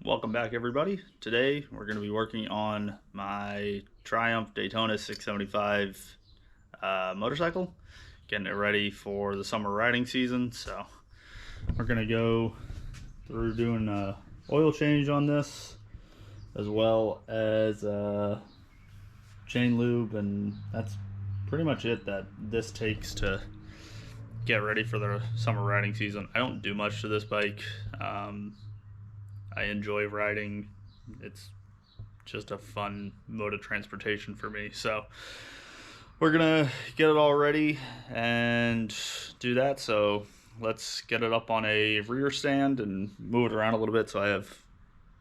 Welcome back, everybody. Today we're going to be working on my Triumph Daytona 675 motorcycle, getting it ready for the summer riding season. So we're going to go through doing a oil change on this, as well as chain lube, and that's pretty much it that this takes to get ready for the summer riding season. I don't do much to this bike. I enjoy riding. It's just a fun mode of transportation for me. So we're gonna get it all ready and do that. So let's get it up on a rear stand and move it around a little bit so I have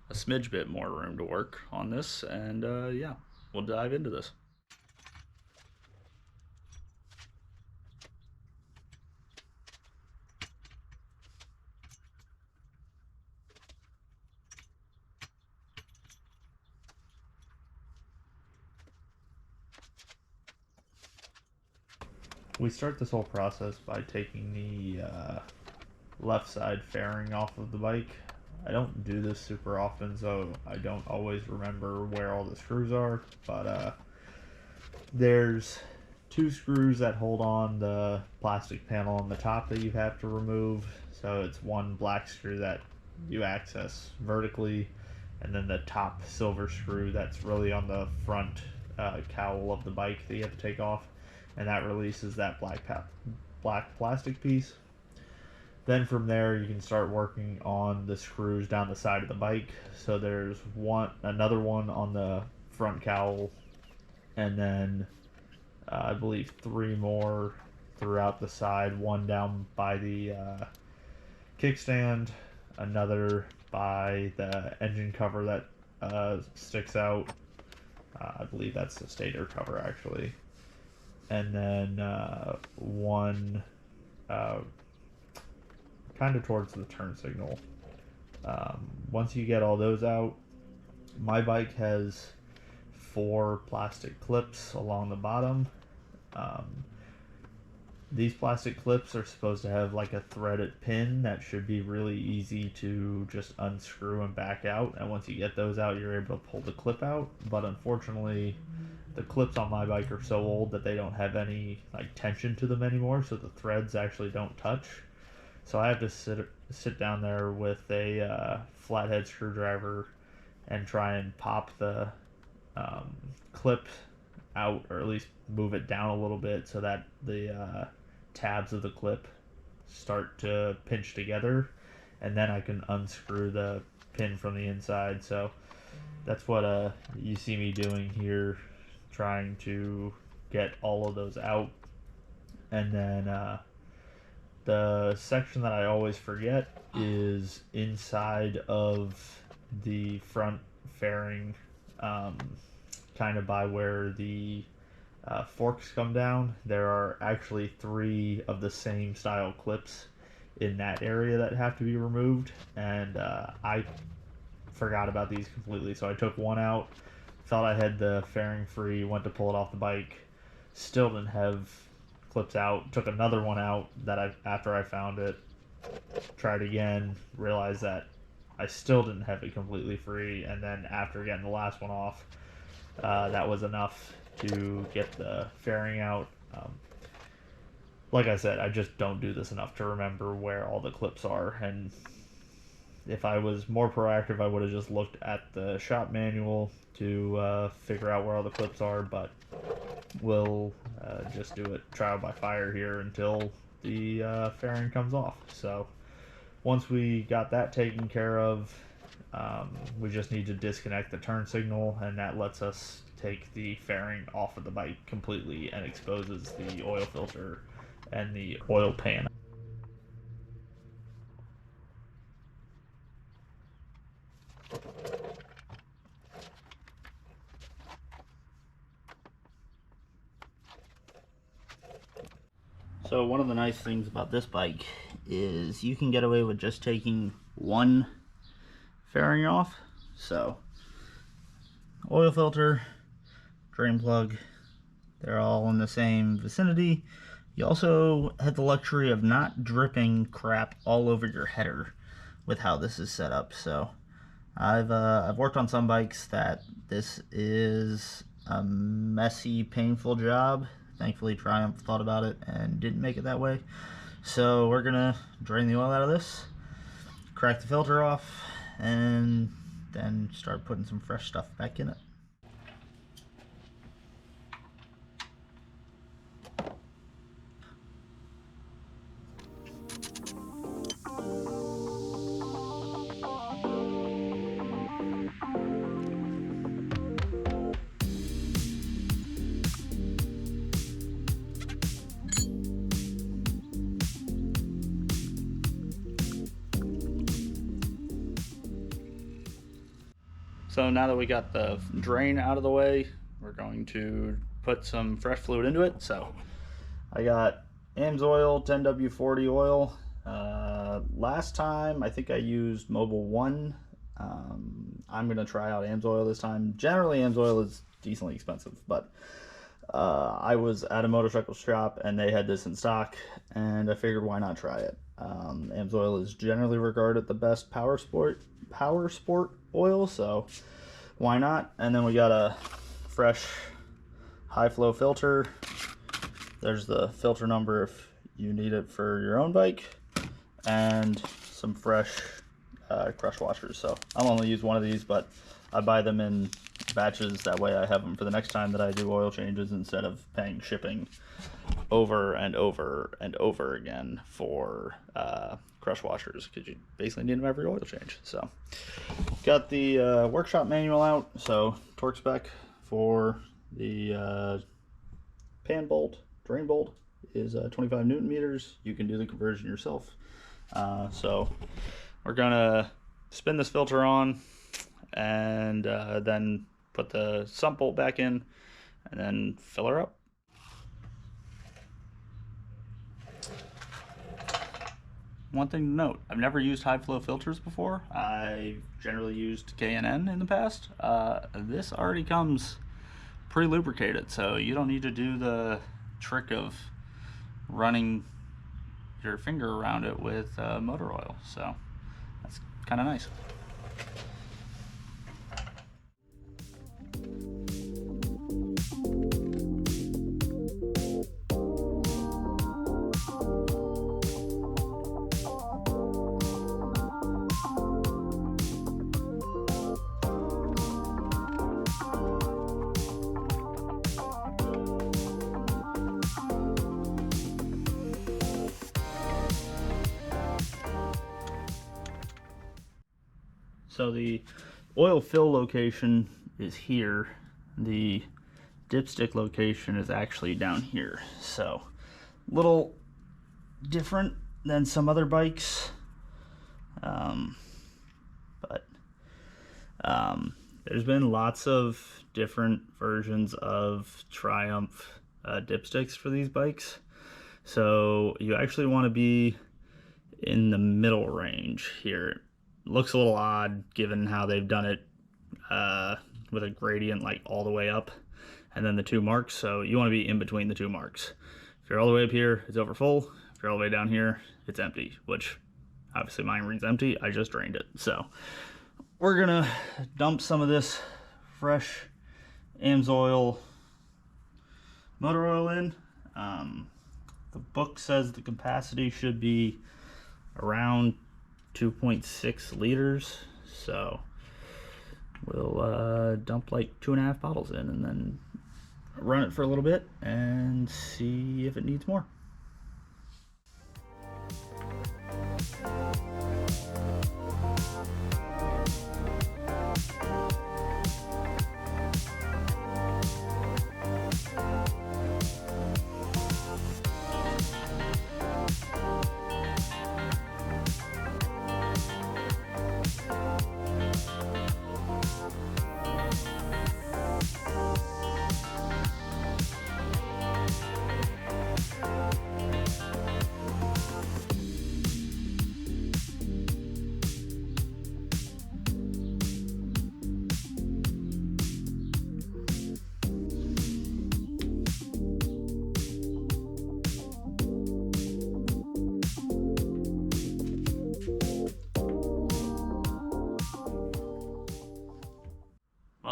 a smidge bit more room to work on this. And yeah, we'll dive into this. We start this whole process by taking the left side fairing off of the bike. I don't do this super often, so I don't always remember where all the screws are, but there's two screws that hold on the plastic panel on the top that you have to remove. So it's one black screw that you access vertically, and then the top silver screw that's really on the front cowl of the bike that you have to take off, and that releases that black plastic piece. Then from there you can start working on the screws down the side of the bike. So there's another one on the front cowl, and then I believe three more throughout the side. One down by the kickstand, another by the engine cover that sticks out. I believe that's the stator cover actually. And then one kind of towards the turn signal. Once you get all those out, my bike has 4 plastic clips along the bottom. These plastic clips are supposed to have like a threaded pin that should be really easy to just unscrew and back out, and once you get those out you're able to pull the clip out. But unfortunately the clips on my bike are so old that they don't have any like tension to them anymore, so the threads actually don't touch. So I have to sit down there with a flathead screwdriver and try and pop the clip out, or at least move it down a little bit so that the tabs of the clip start to pinch together, and then I can unscrew the pin from the inside. So that's what you see me doing here, trying to get all of those out. And then the section that I always forget is inside of the front fairing, kind of by where the forks come down. There are actually 3 of the same style clips in that area that have to be removed, and I forgot about these completely. So I took one out, thought I had the fairing free, went to pull it off the bike, still didn't have clips out, took another one out after I found it, tried again, realized that I still didn't have it completely free, and then after getting the last one off, that was enough to get the fairing out. Like I said, I just don't do this enough to remember where all the clips are, and if I was more proactive I would have just looked at the shop manual to figure out where all the clips are, but we'll just do it trial by fire here until the fairing comes off. So once we got that taken care of, we just need to disconnect the turn signal, and that lets us take the fairing off of the bike completely and exposes the oil filter and the oil pan. So one of the nice things about this bike is you can get away with just taking one fairing off. So oil filter, drain plug, they're all in the same vicinity. You also have the luxury of not dripping crap all over your header with how this is set up. So I've worked on some bikes that this is a messy, painful job. Thankfully, Triumph thought about it and didn't make it that way. So we're gonna drain the oil out of this, crack the filter off, and then start putting some fresh stuff back in it. So now that we got the drain out of the way, we're going to put some fresh fluid into it. So I got Amsoil 10W40 oil. Last time I think I used Mobil 1. I'm going to try out Amsoil this time. Generally Amsoil is decently expensive, but I was at a motorcycle shop and they had this in stock, and I figured why not try it. Amsoil is generally regarded the best power sport oil, so why not? And then we got a fresh HiFlo filter. There's the filter number if you need it for your own bike, and some fresh crush washers. So I'll only use one of these, but I buy them in batches, that way I have them for the next time that I do oil changes, instead of paying shipping over and over and over again for crush washers, because you basically need them every oil change. So got the workshop manual out. So torque spec for the pan bolt, drain bolt is 25 Newton meters. You can do the conversion yourself. So we're gonna spin this filter on, and then put the sump bolt back in, and then fill her up. One thing to note, I've never used HiFlo filters before. I've generally used K&N in the past. This already comes pre-lubricated, so you don't need to do the trick of running your finger around it with motor oil. So that's kind of nice. So the oil fill location is here. The dipstick location is actually down here. So a little different than some other bikes. There's been lots of different versions of Triumph dipsticks for these bikes. So you actually want to be in the middle range here. Looks a little odd given how they've done it with a gradient like all the way up and then the two marks. So you want to be in between the two marks. If you're all the way up here, it's over full. If you're all the way down here, it's empty, which obviously mine reads empty. I just drained it. So we're gonna dump some of this fresh Amsoil motor oil in. The book says the capacity should be around 2.6 liters, so we'll dump like 2.5 bottles in and then run it for a little bit and see if it needs more.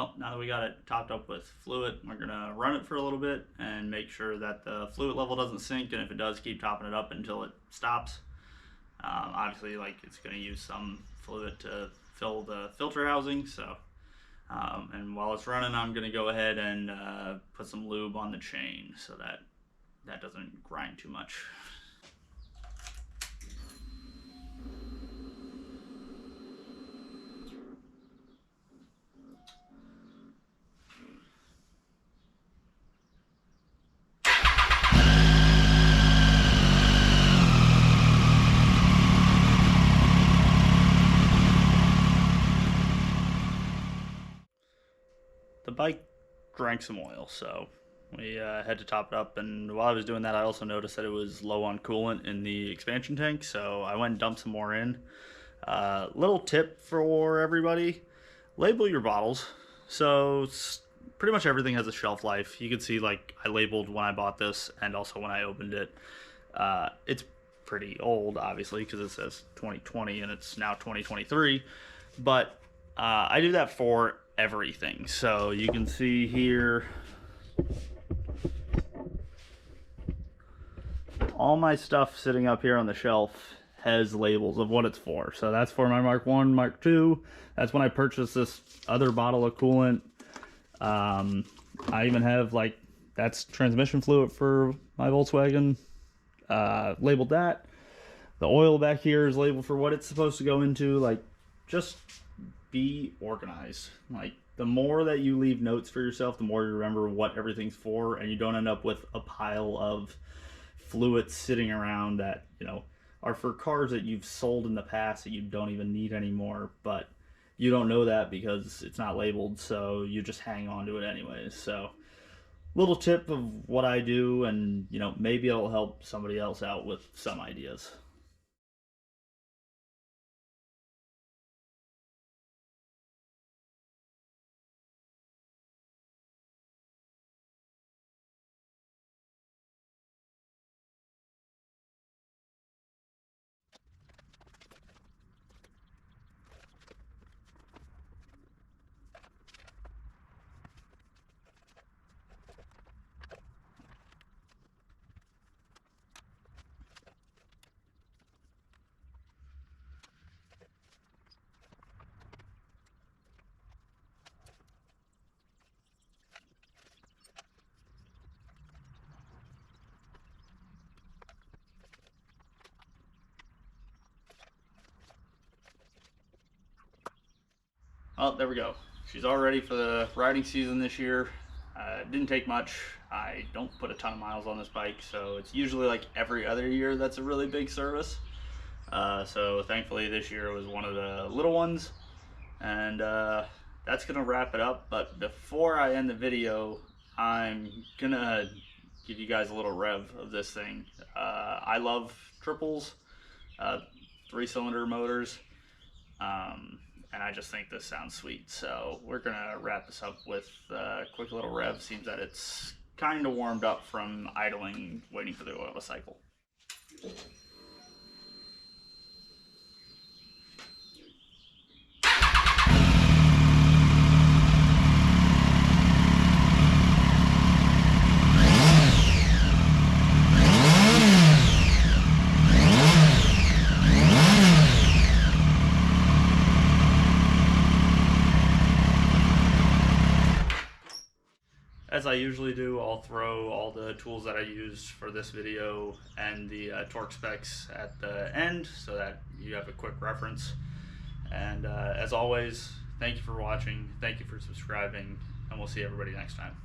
Well, now that we got it topped up with fluid, we're gonna run it for a little bit and make sure that the fluid level doesn't sink, and if it does, keep topping it up until it stops. Obviously, like, it's gonna use some fluid to fill the filter housing, so and while it's running, I'm gonna go ahead and put some lube on the chain so that that doesn't grind too much. The bike drank some oil, so we had to top it up, and while I was doing that, I also noticed that it was low on coolant in the expansion tank, so I went and dumped some more in. Little tip for everybody: label your bottles. So pretty much everything has a shelf life. You can see, like, I labeled when I bought this and also when I opened it. It's pretty old, obviously, because it says 2020 and it's now 2023, but I do that for everything. So you can see here, all my stuff sitting up here on the shelf has labels of what it's for. So that's for my Mark 1, Mark 2. That's when I purchased this other bottle of coolant. I even have, like, that's transmission fluid for my Volkswagen, labeled that. The oil back here is labeled for what it's supposed to go into. Like, just be organized. Like, the more that you leave notes for yourself, the more you remember what everything's for, and you don't end up with a pile of fluids sitting around that, you know, are for cars that you've sold in the past that you don't even need anymore, but you don't know that because it's not labeled, so you just hang on to it anyways. So, little tip of what I do, and, you know, maybe it'll help somebody else out with some ideas. Well, there we go. She's all ready for the riding season this year. It didn't take much. I don't put a ton of miles on this bike, so it's usually like every other year that's a really big service. So thankfully this year was one of the little ones, and that's gonna wrap it up. But before I end the video, I'm gonna give you guys a little rev of this thing. I love triples, 3-cylinder motors. And I just think this sounds sweet. So we're gonna wrap this up with a quick little rev. Seems that it's kind of warmed up from idling, waiting for the oil to cycle. As I usually do, I'll throw all the tools that I used for this video and the torque specs at the end so that you have a quick reference. And as always, thank you for watching, thank you for subscribing, and we'll see everybody next time.